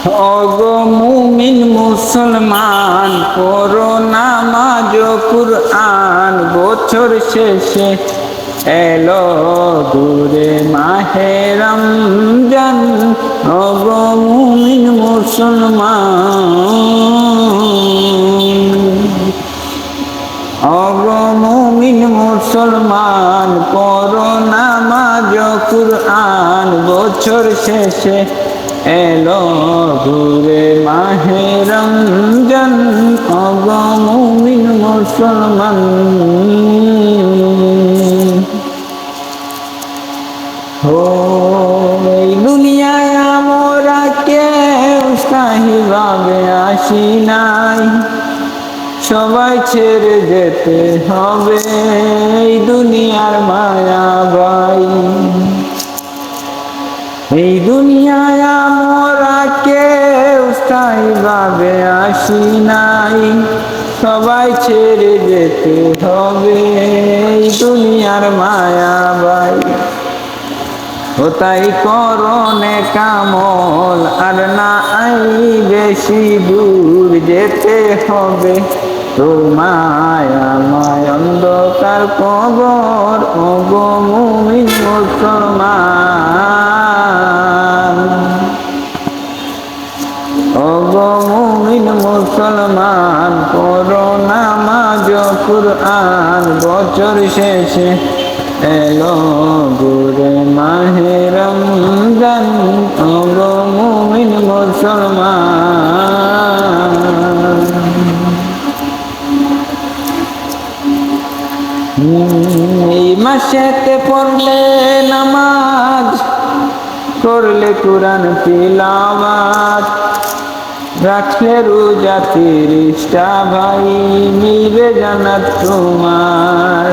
ওগো মুমিন মুসলমান পড়ো নামাজ ও কুরআন, বছর শেষে এলো দূরে মাহে রমজান। ওগো মুমিন মুসলমান, ওগো মুমিন মুসলমান পড়ো নামাজ ও কুরআন, বছর শেষে এলো দূরে মাহে রমজান। ওগো মুমিন মুসলমান, এই দুনিয়ায় আমরা কেউ স্থায়ীভাবে আসি নাই, সবাই ছেড়ে যেতে হবে এই দুনিয়ার মায়া ভাই। এই দুনিয়ায় আমরা কেউ স্থায়ীভাবে আসি নাই, সবাই ছেড়ে যেতে হবে এই দুনিয়ার মায়া ভাই। ও তাই করনে কামল আর না আই বেশি দূর যেতে হবে তোমায় আমায় অন্ধকার কবর। ওগো মুমিন মুসলমান, ওগো মুমিন মুসলমান পড়ো নামাজ ও কুরআন, বছর শেষে এলো দূরে মাহে রমজান। ওগো মুমিন মুসলমান, এই মাসেতে পড়লে নামাজ, করলে কুরআন তিলাওয়াত, রাখলে রোজা 30টা ভাই, মিলবে জান্নাত তোমার।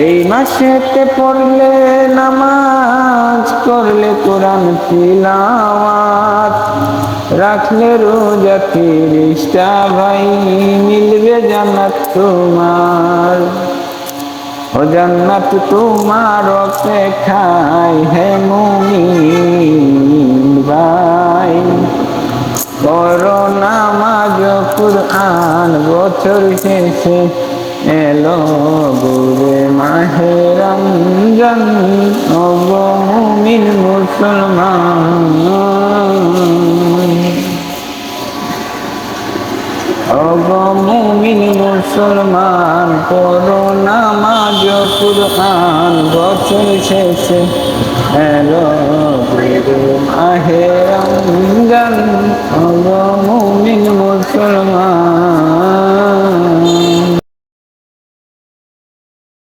এই মাসেতে পড়লে নামাজ, করলে কুরআন তিলাওয়াত, রাখলে রোজা 30টা ভাই, মিলবে জান্নাত তোমার। ও জান্নাত তোমার অপেক্ষায় হে মুমিন ভাই, পড়ো নামাজ ও কুরআন, বছর শেষে এলো দূরে মাহে রমজান। ওগো মুমিন মুসলমান, ওগো মুমিন মুসলমান পড়ো নামাজ ও কুরআন, বছর শেষে এলো দূরে মাহে রমজান। ওগো মুমিন মুসলমান।